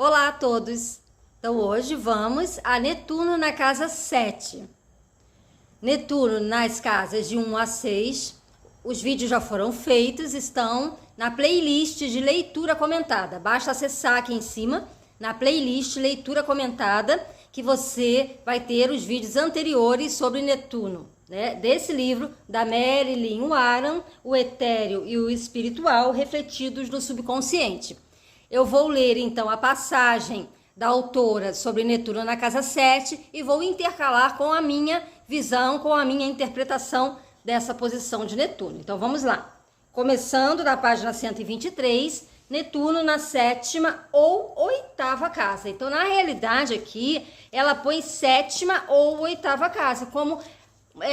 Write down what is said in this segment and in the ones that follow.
Olá a todos! Então hoje vamos a Netuno na casa 7. Netuno nas casas de 1 a 6. Os vídeos já foram feitos, estão na playlist de leitura comentada. Basta acessar aqui em cima, na playlist leitura comentada, que você vai ter os vídeos anteriores sobre Netuno, né? Desse livro da Marilyn Warren, O Etéreo e o Espiritual, refletidos no subconsciente. Eu vou ler então a passagem da autora sobre Netuno na casa 7 e vou intercalar com a minha visão, com a minha interpretação dessa posição de Netuno. Então vamos lá. Começando da página 123, Netuno na 7ª ou 8ª casa. Então na realidade aqui ela põe 7ª ou 8ª casa como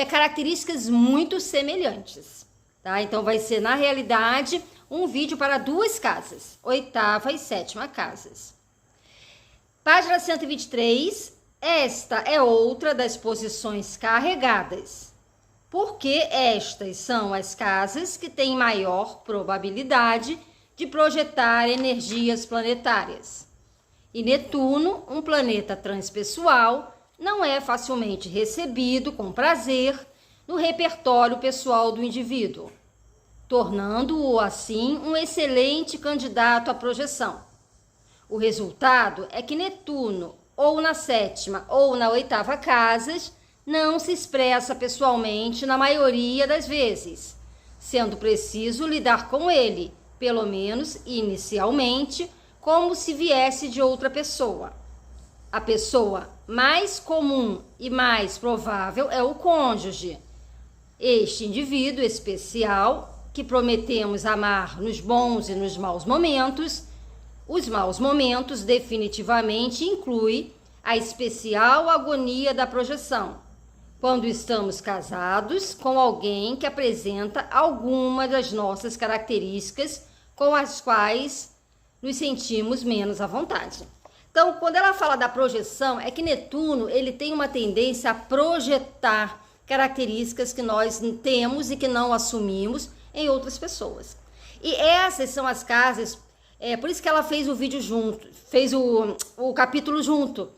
características muito semelhantes, tá? Então vai ser na realidade um vídeo para duas casas, 8ª e 7ª casas. Página 123, esta é outra das posições carregadas, porque estas são as casas que têm maior probabilidade de projetar energias planetárias. E Netuno, um planeta transpessoal, não é facilmente recebido com prazer no repertório pessoal do indivíduo, tornando-o assim um excelente candidato à projeção. O resultado é que Netuno, ou na 7ª ou na 8ª casas, não se expressa pessoalmente na maioria das vezes, sendo preciso lidar com ele, pelo menos inicialmente, como se viesse de outra pessoa. A pessoa mais comum e mais provável é o cônjuge. Este indivíduo especial, que prometemos amar nos bons e nos maus momentos, os maus momentos definitivamente inclui a especial agonia da projeção, quando estamos casados com alguém que apresenta alguma das nossas características com as quais nos sentimos menos à vontade. Então, quando ela fala da projeção, é que Netuno ele tem uma tendência a projetar características que nós temos e que não assumimos em outras pessoas. E essas são as casas, por isso que ela fez o vídeo junto, fez o capítulo junto,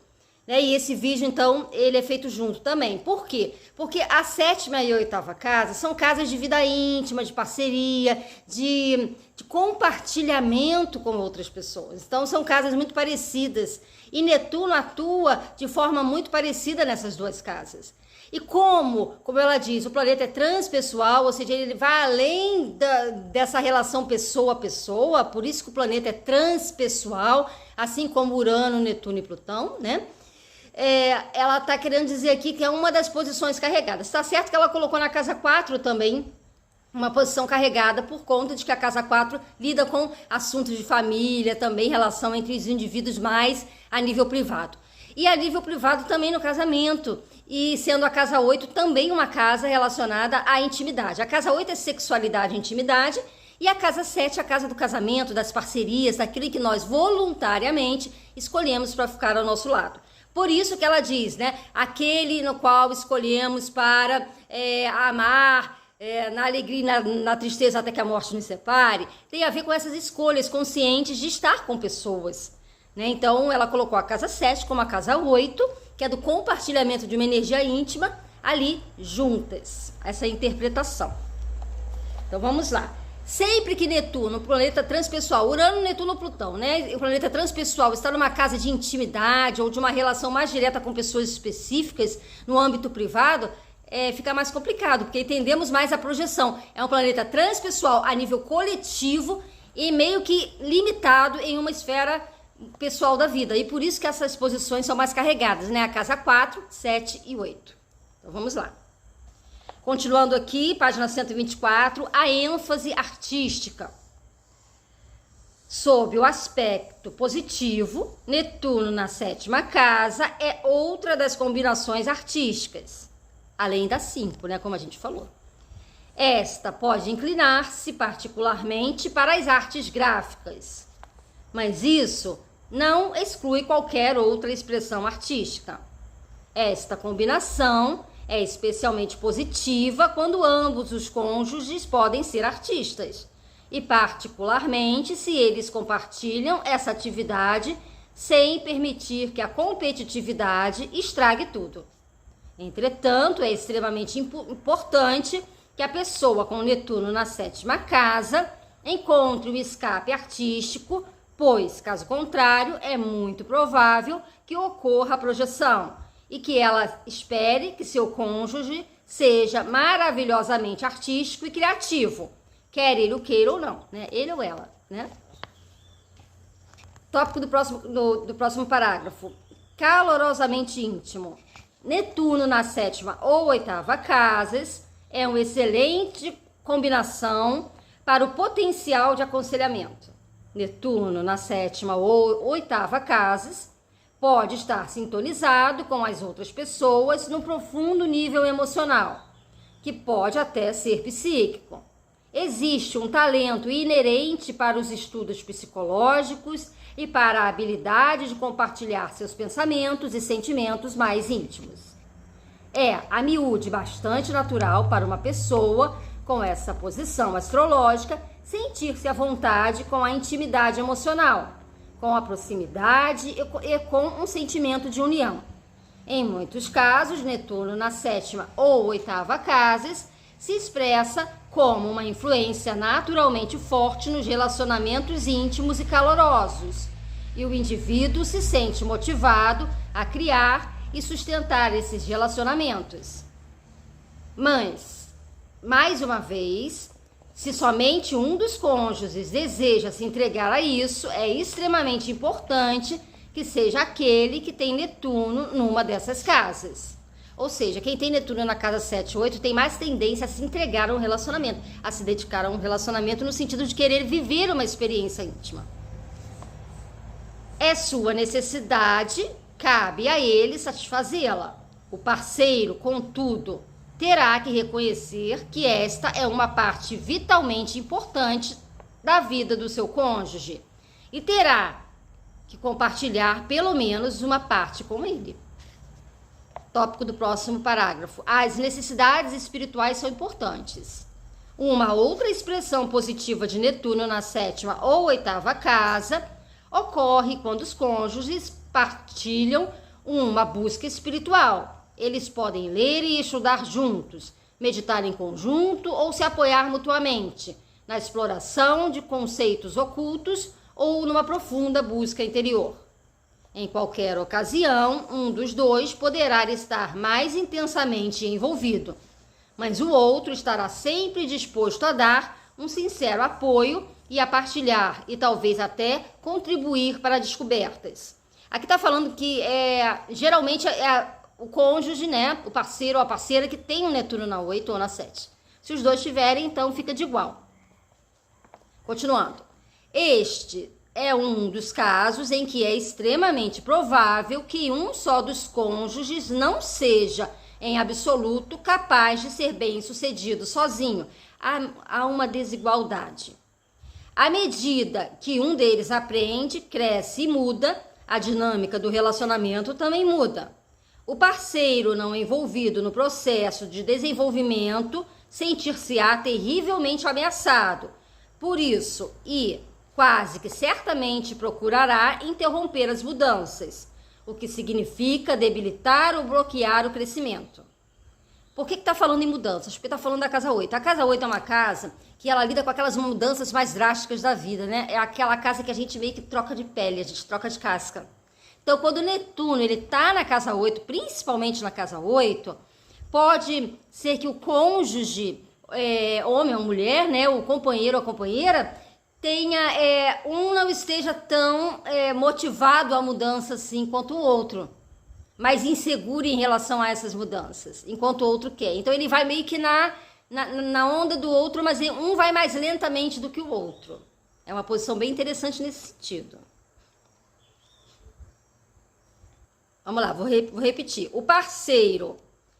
né? E esse vídeo, então, ele é feito junto também. Por quê? Porque a 7ª e a 8ª casa são casas de vida íntima, de parceria, de compartilhamento com outras pessoas. Então, são casas muito parecidas. E Netuno atua de forma muito parecida nessas duas casas. E como ela diz, o planeta é transpessoal, ou seja, ele vai além dessa relação pessoa a pessoa, por isso que o planeta é transpessoal, assim como Urano, Netuno e Plutão, né? Ela está querendo dizer aqui que é uma das posições carregadas. Está certo que ela colocou na casa 4 também uma posição carregada por conta de que a casa 4 lida com assuntos de família, também relação entre os indivíduos mais a nível privado. E a nível privado também no casamento, e sendo a casa 8 também uma casa relacionada à intimidade. A casa 8 é sexualidade e intimidade, e a casa 7 é a casa do casamento, das parcerias, daquilo que nós voluntariamente escolhemos para ficar ao nosso lado. Por isso que ela diz, né, aquele no qual escolhemos para amar, na alegria e na tristeza até que a morte nos separe, tem a ver com essas escolhas conscientes de estar com pessoas, né? Então ela colocou a casa 7 como a casa 8, que é do compartilhamento de uma energia íntima ali juntas, essa interpretação. Então vamos lá. Sempre que Netuno, o planeta transpessoal, Urano, Netuno, Plutão, né? O planeta transpessoal está numa casa de intimidade ou de uma relação mais direta com pessoas específicas no âmbito privado, fica mais complicado, porque entendemos mais a projeção. É um planeta transpessoal a nível coletivo e meio que limitado em uma esfera pessoal da vida. E por isso que essas posições são mais carregadas, né? A casa 4, 7 e 8. Então vamos lá. Continuando aqui, página 124, a ênfase artística. Sob o aspecto positivo, Netuno na 7ª casa é outra das combinações artísticas, além da 5, né, como a gente falou. Esta pode inclinar-se particularmente para as artes gráficas, mas isso não exclui qualquer outra expressão artística. Esta combinação é especialmente positiva quando ambos os cônjuges podem ser artistas, e particularmente se eles compartilham essa atividade sem permitir que a competitividade estrague tudo. Entretanto, é extremamente importante que a pessoa com Netuno na 7ª casa encontre um escape artístico, pois, caso contrário, é muito provável que ocorra a projeção e que ela espere que seu cônjuge seja maravilhosamente artístico e criativo, quer ele o queira ou não, né? Ele ou ela, né? Tópico do próximo parágrafo. Calorosamente íntimo. Netuno na 7ª ou 8ª casas é uma excelente combinação para o potencial de aconselhamento. Netuno na 7ª ou 8ª casas pode estar sintonizado com as outras pessoas no profundo nível emocional, que pode até ser psíquico. Existe um talento inerente para os estudos psicológicos e para a habilidade de compartilhar seus pensamentos e sentimentos mais íntimos. É, a miúde, bastante natural para uma pessoa com essa posição astrológica sentir-se à vontade com a intimidade emocional, com a proximidade e com um sentimento de união. Em muitos casos, Netuno na 7ª ou 8ª casas se expressa como uma influência naturalmente forte nos relacionamentos íntimos e calorosos, e o indivíduo se sente motivado a criar e sustentar esses relacionamentos. Mas, mais uma vez, se somente um dos cônjuges deseja se entregar a isso, é extremamente importante que seja aquele que tem Netuno numa dessas casas. Ou seja, quem tem Netuno na casa 7 ou 8 tem mais tendência a se entregar a um relacionamento, a se dedicar a um relacionamento no sentido de querer viver uma experiência íntima. É sua necessidade, cabe a ele satisfazê-la. O parceiro, contudo, terá que reconhecer que esta é uma parte vitalmente importante da vida do seu cônjuge e terá que compartilhar pelo menos uma parte com ele. Tópico do próximo parágrafo. As necessidades espirituais são importantes. Uma outra expressão positiva de Netuno na 7ª ou 8ª casa ocorre quando os cônjuges partilham uma busca espiritual. Eles podem ler e estudar juntos, meditar em conjunto ou se apoiar mutuamente na exploração de conceitos ocultos ou numa profunda busca interior. Em qualquer ocasião, um dos dois poderá estar mais intensamente envolvido, mas o outro estará sempre disposto a dar um sincero apoio e a partilhar e talvez até contribuir para descobertas. Aqui está falando que geralmente o cônjuge, né, o parceiro ou a parceira que tem um Netuno na 8 ou na 7. Se os dois tiverem, então fica de igual. Continuando. Este é um dos casos em que é extremamente provável que um só dos cônjuges não seja, em absoluto, capaz de ser bem-sucedido sozinho. Há uma desigualdade. À medida que um deles aprende, cresce e muda, a dinâmica do relacionamento também muda. O parceiro não envolvido no processo de desenvolvimento sentir-se-á terrivelmente ameaçado. Por isso, quase que certamente procurará interromper as mudanças, o que significa debilitar ou bloquear o crescimento. Por que está falando em mudanças? Porque está falando da casa 8. A casa 8 é uma casa que ela lida com aquelas mudanças mais drásticas da vida, né? É aquela casa que a gente meio que troca de pele, a gente troca de casca. Então, quando o Netuno está na casa 8, principalmente na casa 8, pode ser que o cônjuge, homem ou mulher, né, o companheiro ou a companheira, um não esteja tão motivado à mudança assim quanto o outro, mas inseguro em relação a essas mudanças, enquanto o outro quer. Então ele vai meio que na onda do outro, mas um vai mais lentamente do que o outro. É uma posição bem interessante nesse sentido. Vamos lá, vou repetir. O parceiro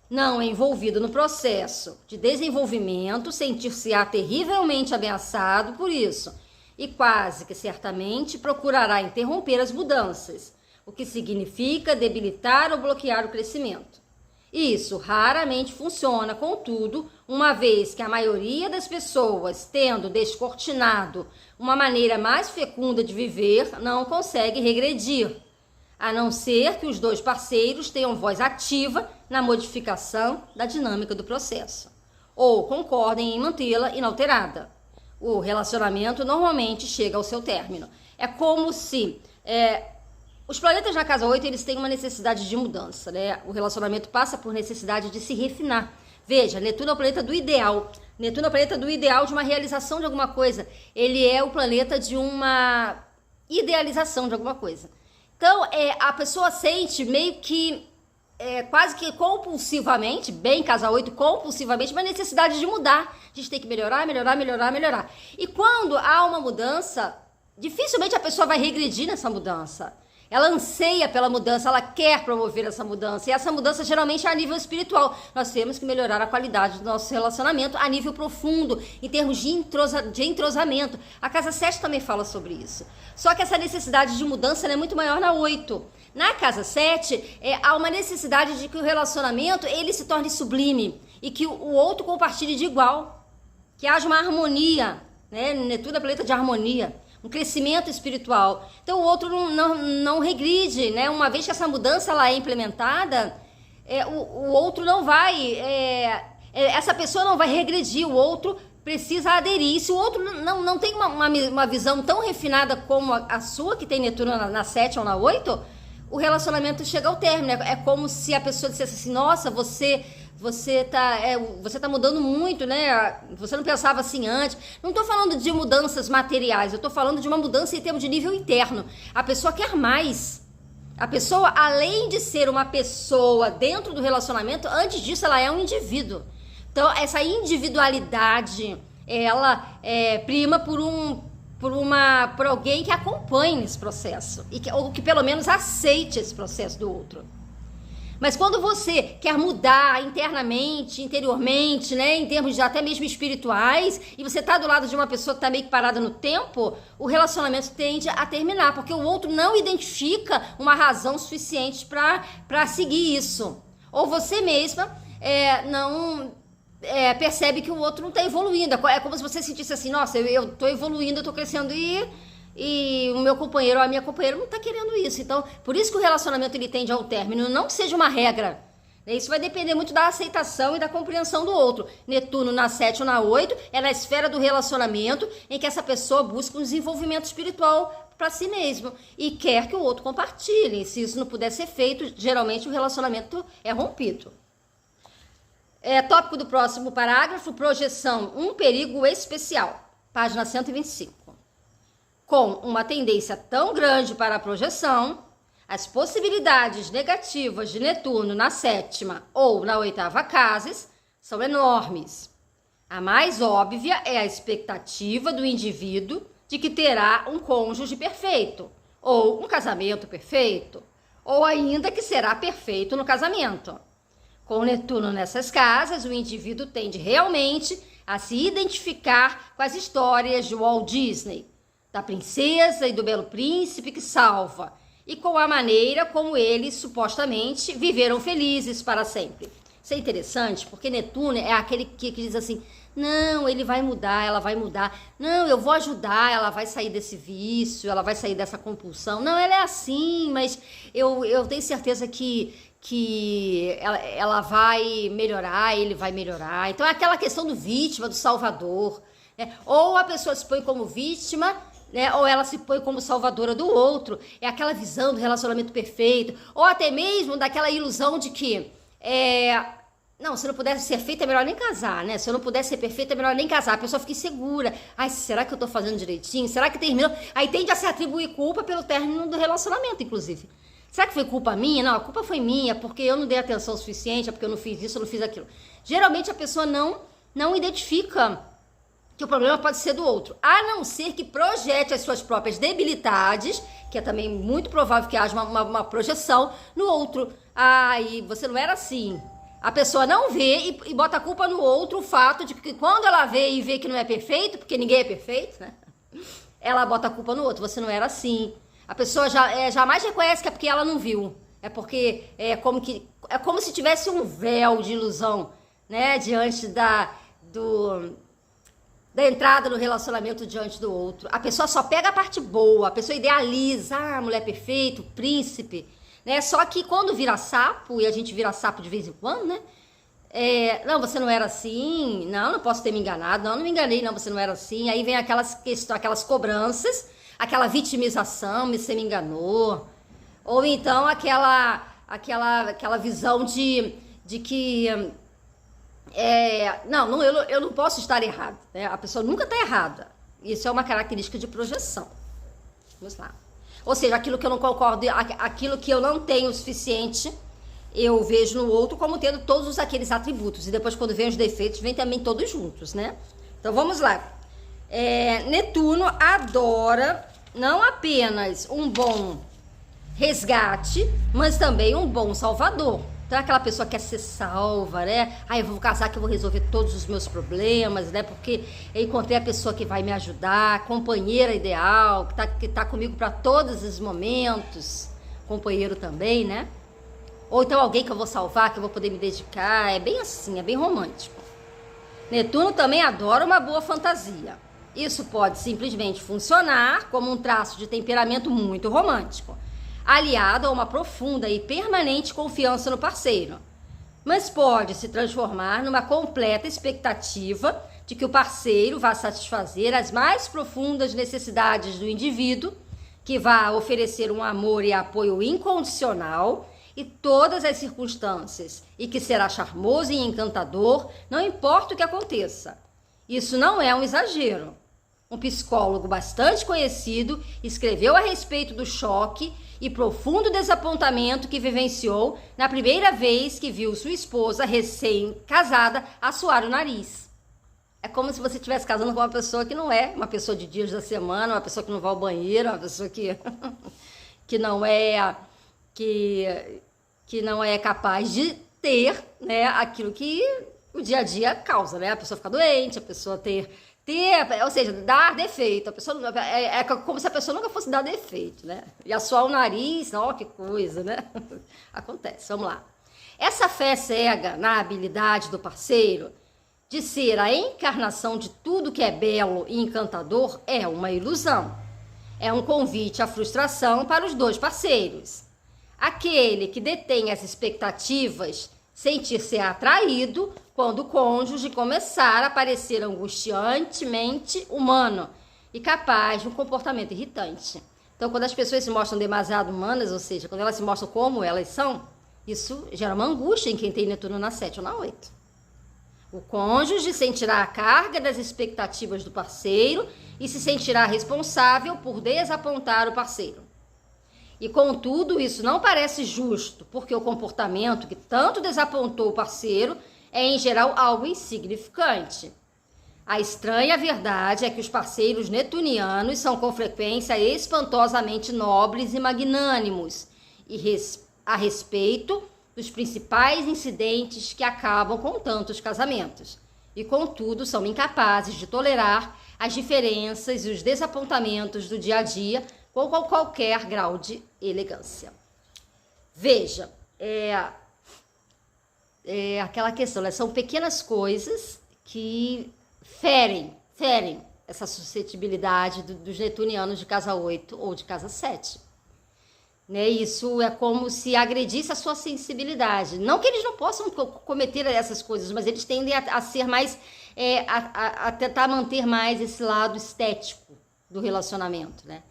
não envolvido no processo de desenvolvimento sentir-se-á terrivelmente ameaçado por isso e quase que certamente procurará interromper as mudanças, o que significa debilitar ou bloquear o crescimento. Isso raramente funciona, contudo, uma vez que a maioria das pessoas, tendo descortinado uma maneira mais fecunda de viver, não consegue regredir, a não ser que os dois parceiros tenham voz ativa na modificação da dinâmica do processo, ou concordem em mantê-la inalterada. O relacionamento normalmente chega ao seu término. É como se... os planetas na casa 8, eles têm uma necessidade de mudança, né? O relacionamento passa por necessidade de se refinar. Veja, Netuno é o planeta do ideal. Netuno é o planeta do ideal, de uma realização de alguma coisa. Ele é o planeta de uma idealização de alguma coisa. Então, a pessoa sente meio que, quase que compulsivamente, bem casa 8, compulsivamente, uma necessidade de mudar. A gente tem que melhorar, melhorar, melhorar, melhorar. E quando há uma mudança, dificilmente a pessoa vai regredir nessa mudança. Ela anseia pela mudança, ela quer promover essa mudança. E essa mudança geralmente é a nível espiritual. Nós temos que melhorar a qualidade do nosso relacionamento a nível profundo, em termos de entrosamento. A casa 7 também fala sobre isso. Só que essa necessidade de mudança é muito maior na 8. Na casa 7, há uma necessidade de que o relacionamento ele se torne sublime e que o outro compartilhe de igual. Que haja uma harmonia, né? Netuno é planeta de harmonia. Um crescimento espiritual. Então o outro não regride, né? Uma vez que essa mudança ela é implementada, o outro não vai, essa pessoa não vai regredir, o outro precisa aderir. Se o outro não tem uma visão tão refinada como a sua, que tem Netuno na 7 ou na 8, o relacionamento chega ao término. É como se a pessoa dissesse assim, nossa, você tá mudando muito, né? Você não pensava assim antes. Não tô falando de mudanças materiais, eu tô falando de uma mudança em termos de nível interno. A pessoa quer mais. A pessoa, além de ser uma pessoa dentro do relacionamento, antes disso ela é um indivíduo. Então, essa individualidade, ela prima por alguém que acompanhe nesse processo. Ou que pelo menos aceite esse processo do outro. Mas quando você quer mudar internamente, interiormente, né, em termos de até mesmo espirituais, e você tá do lado de uma pessoa que tá meio que parada no tempo, o relacionamento tende a terminar, porque o outro não identifica uma razão suficiente para seguir isso. Ou você mesma não percebe que o outro não tá evoluindo. É como se você sentisse assim, nossa, eu tô evoluindo, eu tô crescendo e o meu companheiro ou a minha companheira não tá querendo isso. Então, por isso que o relacionamento ele tende ao término, não que seja uma regra. Isso vai depender muito da aceitação e da compreensão do outro. Netuno na 7 ou na 8 é na esfera do relacionamento em que essa pessoa busca um desenvolvimento espiritual para si mesmo e quer que o outro compartilhe. Se isso não puder ser feito, geralmente o relacionamento é rompido. Tópico do próximo parágrafo, projeção, um perigo especial. Página 125. Com uma tendência tão grande para a projeção, as possibilidades negativas de Netuno na 7ª ou na 8ª casas são enormes. A mais óbvia é a expectativa do indivíduo de que terá um cônjuge perfeito, ou um casamento perfeito, ou ainda que será perfeito no casamento. Com Netuno nessas casas, o indivíduo tende realmente a se identificar com as histórias de Walt Disney, da princesa e do belo príncipe que salva, e com a maneira como eles supostamente viveram felizes para sempre. Isso é interessante, porque Netuno é aquele que diz assim, não, ele vai mudar, ela vai mudar, não, eu vou ajudar, ela vai sair desse vício, ela vai sair dessa compulsão, não, ela é assim, mas eu tenho certeza que ela vai melhorar, ele vai melhorar. Então é aquela questão do vítima, do salvador, né? Ou a pessoa se põe como vítima, né? Ou ela se põe como salvadora do outro. É aquela visão do relacionamento perfeito, ou até mesmo daquela ilusão de que não, se não pudesse ser feito é melhor nem casar, né? Se eu não pudesse ser perfeita é melhor nem casar. A pessoa fica insegura. Ai, será que eu tô fazendo direitinho? Será que terminou? Aí tende a se atribuir culpa pelo término do relacionamento, inclusive. Será que foi culpa minha? Não, a culpa foi minha, porque eu não dei atenção suficiente, é porque eu não fiz isso, eu não fiz aquilo. Geralmente a pessoa não identifica que o problema pode ser do outro, a não ser que projete as suas próprias debilidades, que é também muito provável que haja uma projeção no outro. E você não era assim. A pessoa não vê e bota a culpa no outro, o fato de que quando ela vê e vê que não é perfeito, porque ninguém é perfeito, né? Ela bota a culpa no outro, você não era assim. A pessoa jamais reconhece que é porque ela não viu. É porque é como se tivesse um véu de ilusão, né, diante da entrada no relacionamento diante do outro. A pessoa só pega a parte boa, a pessoa idealiza, mulher perfeita, príncipe, né? Só que quando vira sapo, e a gente vira sapo de vez em quando, né? Não, você não era assim, não posso ter me enganado, não me enganei, não, você não era assim. Aí vem aquelas questões, aquelas cobranças, aquela vitimização, você me enganou. Ou então aquela visão de que não, eu não posso estar errado, né? A pessoa nunca está errada. Isso é uma característica de projeção. Vamos lá. Ou seja, aquilo que eu não concordo, aquilo que eu não tenho o suficiente, eu vejo no outro como tendo todos aqueles atributos. E depois, quando vem os defeitos, vem também todos juntos, né? Então, vamos lá. Netuno adora não apenas um bom resgate, mas também um bom salvador. Então é aquela pessoa que quer ser salva, né? Eu vou casar que eu vou resolver todos os meus problemas, né? Porque eu encontrei a pessoa que vai me ajudar, a companheira ideal, que tá comigo para todos os momentos. Companheiro também, né? Ou então alguém que eu vou salvar, que eu vou poder me dedicar. É bem assim, é bem romântico. Netuno também adora uma boa fantasia. Isso pode simplesmente funcionar como um traço de temperamento muito romântico, aliado a uma profunda e permanente confiança no parceiro, mas pode se transformar numa completa expectativa de que o parceiro vá satisfazer as mais profundas necessidades do indivíduo, que vá oferecer um amor e apoio incondicional em todas as circunstâncias e que será charmoso e encantador, não importa o que aconteça. Isso não é um exagero. Um psicólogo bastante conhecido escreveu a respeito do choque e profundo desapontamento que vivenciou na primeira vez que viu sua esposa recém-casada assoar o nariz. É como se você estivesse casando com uma pessoa que não é uma pessoa de dias da semana, uma pessoa que não vai ao banheiro, uma pessoa que não é capaz de ter, né, aquilo que o dia a dia causa, né? A pessoa ficar doente, a pessoa ter, ou seja, dar defeito. A pessoa é como se a pessoa nunca fosse dar defeito, né? E assoar o nariz, ó, que coisa, né? Acontece, vamos lá. Essa fé cega na habilidade do parceiro de ser a encarnação de tudo que é belo e encantador é uma ilusão. É um convite à frustração para os dois parceiros. Aquele que detém as expectativas sentir-se atraído quando o cônjuge começar a parecer angustiantemente humano e capaz de um comportamento irritante. Então, quando as pessoas se mostram demasiado humanas, ou seja, quando elas se mostram como elas são, isso gera uma angústia em quem tem Netuno na 7 ou na 8. O cônjuge sentirá a carga das expectativas do parceiro e se sentirá responsável por desapontar o parceiro. E, contudo, isso não parece justo, porque o comportamento que tanto desapontou o parceiro é, em geral, algo insignificante. A estranha verdade é que os parceiros netunianos são, com frequência, espantosamente nobres e magnânimos, a respeito dos principais incidentes que acabam com tantos casamentos. E, contudo, são incapazes de tolerar as diferenças e os desapontamentos do dia a dia com qualquer grau de elegância. Veja, aquela questão, né? São pequenas coisas que ferem essa suscetibilidade dos netunianos de casa 8 ou de casa 7. Né? Isso é como se agredisse a sua sensibilidade. Não que eles não possam cometer essas coisas, mas eles tendem a ser mais, a tentar manter mais esse lado estético do relacionamento, né?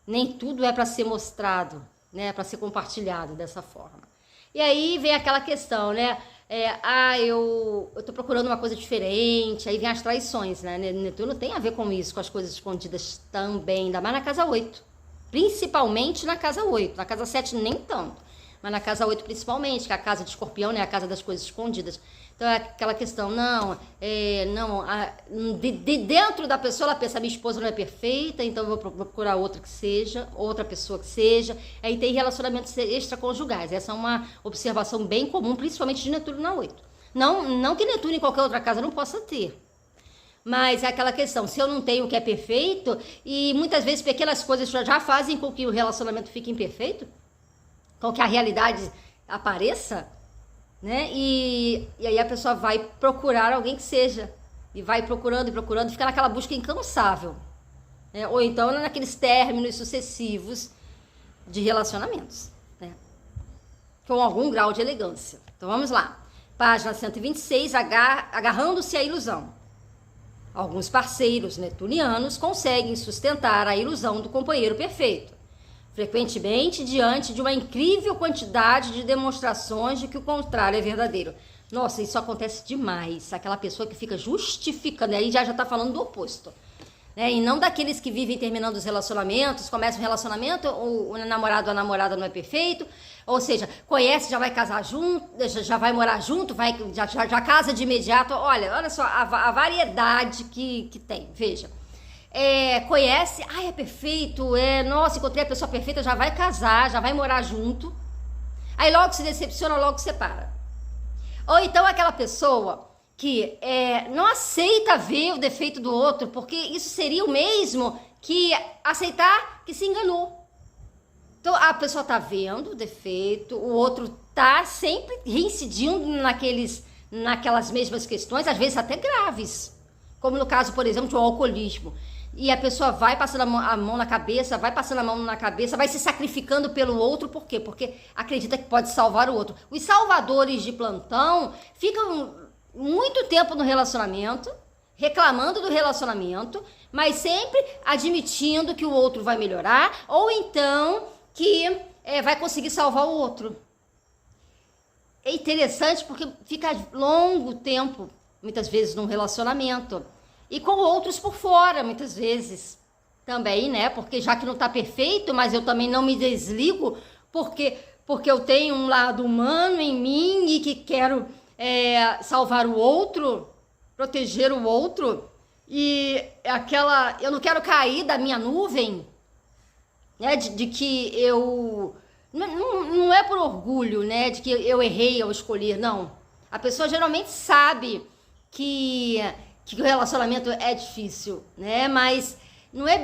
Nem tudo é para ser mostrado, né? Para ser compartilhado dessa forma. E aí vem aquela questão, né? Eu tô procurando uma coisa diferente, aí vem as traições, né? Netuno tem a ver com isso, com as coisas escondidas também, ainda mais na casa 8. Principalmente na casa 8, na casa 7 nem tanto, mas na casa 8 principalmente, que é a casa de Escorpião, né? A casa das coisas escondidas. Então é aquela questão, dentro da pessoa ela pensa, minha esposa não é perfeita, então eu vou procurar outra pessoa que seja. Aí tem relacionamentos extraconjugais. Essa é uma observação bem comum, principalmente de Netuno na 8. Não que Netuno em qualquer outra casa não possa ter. Mas é aquela questão, se eu não tenho o que é perfeito, e muitas vezes pequenas coisas já fazem com que o relacionamento fique imperfeito, com que a realidade apareça, né? E aí a pessoa vai procurar alguém que seja. E vai procurando e procurando, fica naquela busca incansável. Né? Ou então naqueles términos sucessivos de relacionamentos. Né? Com algum grau de elegância. Então vamos lá. Página 126, agarrando-se à ilusão. Alguns parceiros netunianos conseguem sustentar a ilusão do companheiro perfeito, frequentemente diante de uma incrível quantidade de demonstrações de que o contrário é verdadeiro. Nossa, isso acontece demais. Aquela pessoa que fica justificando, aí já tá falando do oposto. Né? E não daqueles que vivem terminando os relacionamentos, começa um relacionamento, o namorado ou a namorada não é perfeito, ou seja, conhece, já vai casar junto, já vai morar junto, já casa de imediato. Olha só a variedade que tem, veja. Conhece, é perfeito, nossa, encontrei a pessoa perfeita, já vai casar, já vai morar junto. Aí logo se decepciona, logo separa. Ou então aquela pessoa que não aceita ver o defeito do outro, porque isso seria o mesmo que aceitar que se enganou. Então a pessoa tá vendo o defeito, o outro tá sempre reincidindo naquelas mesmas questões, às vezes até graves, como no caso, por exemplo, do alcoolismo. E a pessoa vai passando a mão na cabeça, vai se sacrificando pelo outro, por quê? Porque acredita que pode salvar o outro. Os salvadores de plantão ficam muito tempo no relacionamento, reclamando do relacionamento, mas sempre admitindo que o outro vai melhorar, ou então que vai conseguir salvar o outro. É interessante porque fica longo tempo, muitas vezes, num relacionamento. E com outros por fora, muitas vezes, também, né? Porque já que não tá perfeito, mas eu também não me desligo, porque eu tenho um lado humano em mim e que quero salvar o outro, proteger o outro. E eu não quero cair da minha nuvem, né? De que eu... Não é por orgulho, né? De que eu errei ao escolher, não. A pessoa geralmente sabe que o relacionamento é difícil, né? Mas não é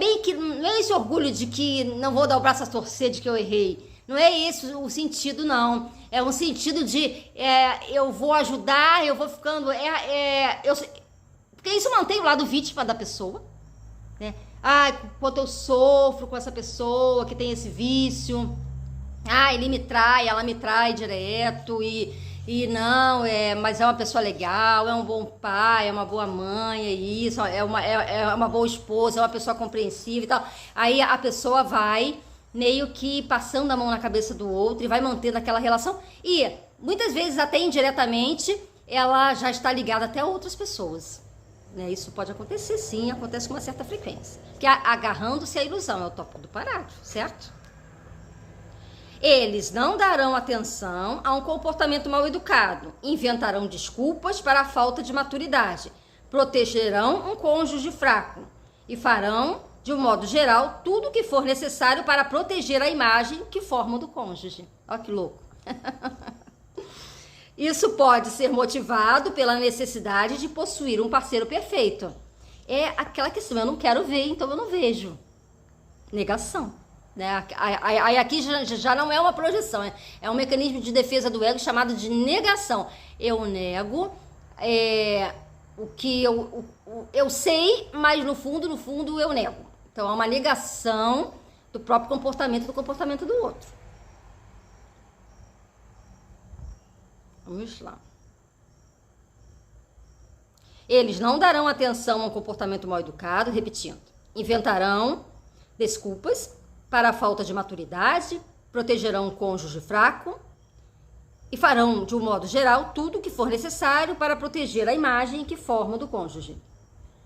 esse orgulho de que não vou dar o braço a torcer de que eu errei. Não é esse o sentido, não. É um sentido de eu vou ajudar, eu vou ficando... porque isso mantém o lado vítima da pessoa, né? Quanto eu sofro com essa pessoa que tem esse vício. Ele me trai, ela me trai direto e não, mas é uma pessoa legal, é um bom pai, é uma boa mãe, é uma boa esposa, é uma pessoa compreensiva e tal. Aí a pessoa vai meio que passando a mão na cabeça do outro e vai mantendo aquela relação. E muitas vezes, até indiretamente, ela já está ligada até a outras pessoas. Né? Isso pode acontecer, sim, acontece com uma certa frequência. Que agarrando-se à ilusão, é o topo do parágrafo, certo? Eles não darão atenção a um comportamento mal educado, inventarão desculpas para a falta de maturidade, protegerão um cônjuge fraco e farão, de um modo geral, tudo o que for necessário para proteger a imagem que formam do cônjuge. Olha que louco. Isso pode ser motivado pela necessidade de possuir um parceiro perfeito. É aquela questão, eu não quero ver, então eu não vejo. Negação. Né? Aí aqui já não é uma projeção, é um mecanismo de defesa do ego chamado de negação. Eu nego o que eu sei, mas no fundo eu nego. Então é uma negação do próprio comportamento, do comportamento do outro. Vamos lá. Eles não darão atenção a um comportamento mal educado, repetindo, inventarão desculpas para a falta de maturidade, protegerão um cônjuge fraco e farão, de um modo geral, tudo o que for necessário para proteger a imagem que formam do cônjuge.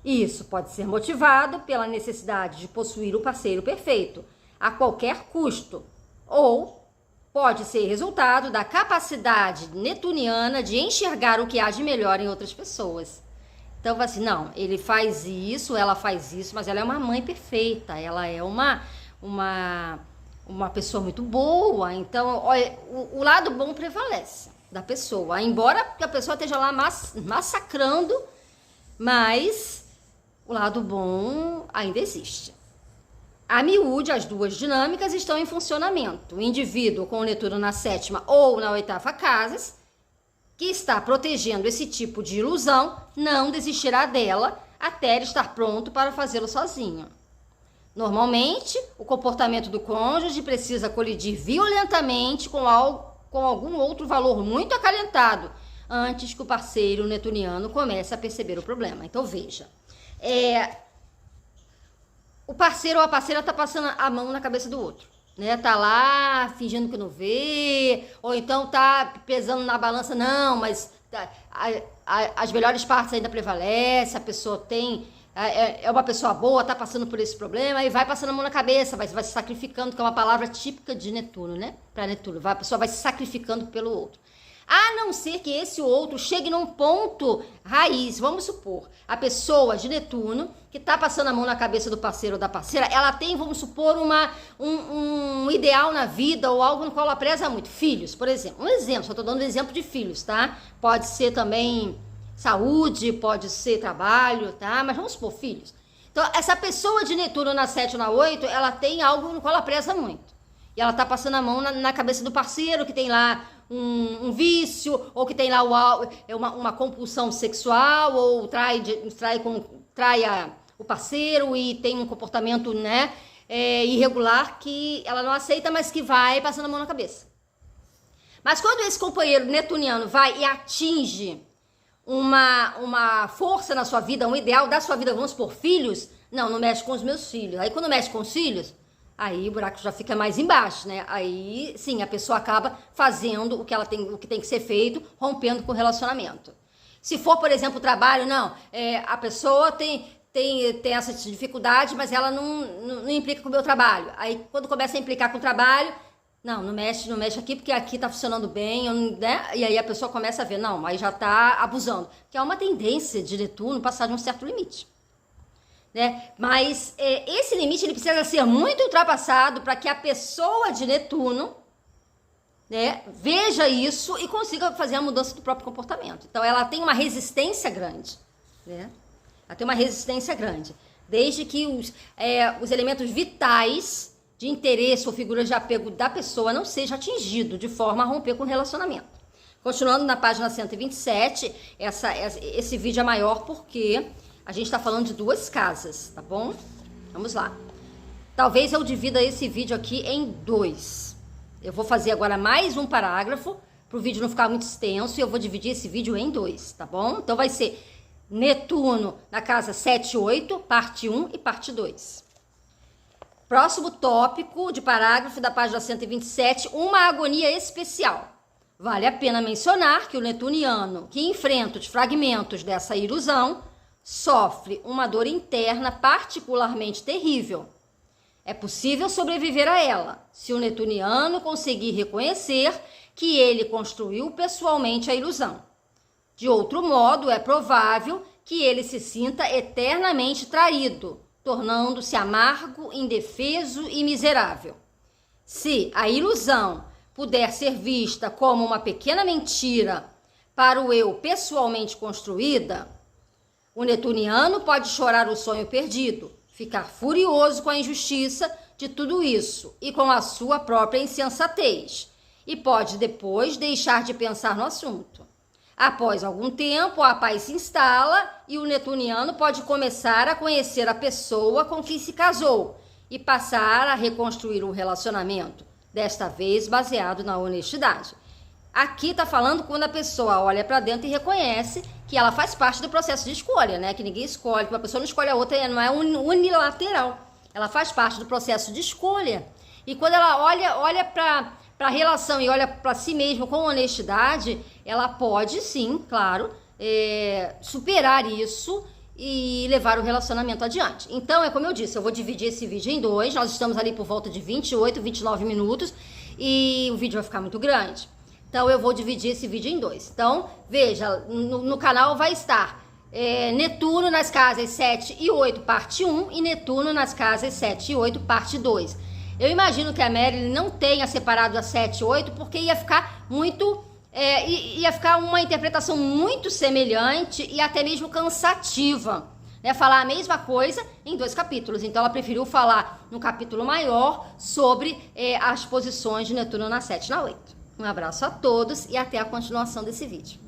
Isso pode ser motivado pela necessidade de possuir o parceiro perfeito, a qualquer custo, ou pode ser resultado da capacidade netuniana de enxergar o que há de melhor em outras pessoas. Então, assim, não, ele faz isso, ela faz isso, mas ela é uma mãe perfeita, ela é uma pessoa muito boa. Então, olha, o lado bom prevalece da pessoa, embora a pessoa esteja lá massacrando, mas o lado bom ainda existe. A miúde, as duas dinâmicas estão em funcionamento. O indivíduo com o Netuno na 7ª ou na 8ª casas, que está protegendo esse tipo de ilusão, não desistirá dela até ele estar pronto para fazê-lo sozinho. Normalmente, o comportamento do cônjuge precisa colidir violentamente com algum outro valor muito acalentado antes que o parceiro netuniano comece a perceber o problema. Então, veja, o parceiro ou a parceira está passando a mão na cabeça do outro, né? Tá lá fingindo que não vê, ou então tá pesando na balança, não, mas as melhores partes ainda prevalecem, a pessoa é uma pessoa boa, tá passando por esse problema, e vai passando a mão na cabeça, vai se sacrificando, que é uma palavra típica de Netuno, né? Para Netuno, a pessoa vai se sacrificando pelo outro. A não ser que esse outro chegue num ponto raiz. Vamos supor, a pessoa de Netuno, que está passando a mão na cabeça do parceiro ou da parceira, ela tem, vamos supor, um ideal na vida ou algo no qual ela preza muito. Filhos, por exemplo. Um exemplo, só estou dando um exemplo de filhos, tá? Pode ser também saúde, pode ser trabalho, tá? Mas vamos supor, filhos. Então, essa pessoa de Netuno na 7 ou na 8, ela tem algo no qual ela preza muito. E ela tá passando a mão na cabeça do parceiro, que tem lá um vício, ou que tem lá uma compulsão sexual, ou trai o parceiro e tem um comportamento, né, irregular, que ela não aceita, mas que vai passando a mão na cabeça. Mas quando esse companheiro netuniano vai e atinge uma força na sua vida, um ideal da sua vida, vamos supor, filhos, não mexe com os meus filhos. Aí quando mexe com os filhos, aí o buraco já fica mais embaixo, né? Aí, sim, a pessoa acaba fazendo o que tem que ser feito, rompendo com o relacionamento. Se for, por exemplo, o trabalho, a pessoa tem essa dificuldade, mas ela não implica com o meu trabalho. Aí, quando começa a implicar com o trabalho, não mexe aqui, porque aqui tá funcionando bem, né? E aí a pessoa começa a ver, aí já tá abusando. Que é uma tendência de Netuno passar de um certo limite. Né? Mas esse limite ele precisa ser muito ultrapassado para que a pessoa de Netuno, né, veja isso e consiga fazer a mudança do próprio comportamento. Então ela tem uma resistência grande, né? Ela tem uma resistência grande, desde que os elementos vitais de interesse ou figuras de apego da pessoa não seja atingido de forma a romper com o relacionamento. Continuando na página 127, esse vídeo é maior porque a gente está falando de duas casas, tá bom? Vamos lá. Talvez eu divida esse vídeo aqui em 2. Eu vou fazer agora mais um parágrafo, para o vídeo não ficar muito extenso, e eu vou dividir esse vídeo em 2, tá bom? Então vai ser Netuno na casa 7 e 8, parte 1 e parte 2. Próximo tópico de parágrafo da página 127, uma agonia especial. Vale a pena mencionar que o netuniano que enfrenta os fragmentos dessa ilusão sofre uma dor interna particularmente terrível. É possível sobreviver a ela, se o netuniano conseguir reconhecer que ele construiu pessoalmente a ilusão. De outro modo, é provável que ele se sinta eternamente traído, tornando-se amargo, indefeso e miserável. Se a ilusão puder ser vista como uma pequena mentira para o eu pessoalmente construída, o netuniano pode chorar o sonho perdido, ficar furioso com a injustiça de tudo isso e com a sua própria insensatez, e pode depois deixar de pensar no assunto. Após algum tempo, a paz se instala e o netuniano pode começar a conhecer a pessoa com quem se casou e passar a reconstruir um relacionamento, desta vez baseado na honestidade. Aqui está falando quando a pessoa olha para dentro e reconhece que ela faz parte do processo de escolha, né? Que ninguém escolhe, que uma pessoa não escolhe a outra, não é unilateral. Ela faz parte do processo de escolha. E quando ela olha para a relação e olha para si mesma com honestidade, ela pode sim, claro, superar isso e levar o relacionamento adiante. Então, é como eu disse, eu vou dividir esse vídeo em 2. Nós estamos ali por volta de 28, 29 minutos e o vídeo vai ficar muito grande. Então, eu vou dividir esse vídeo em 2. Então, veja, no canal vai estar Netuno nas casas 7 e 8, parte 1, e Netuno nas casas 7 e 8, parte 2. Eu imagino que a Marilyn não tenha separado a 7 e 8, porque ia ficar ia ficar uma interpretação muito semelhante e até mesmo cansativa, né, falar a mesma coisa em 2 capítulos. Então ela preferiu falar no capítulo maior sobre as posições de Netuno na 7 e na 8. Um abraço a todos e até a continuação desse vídeo.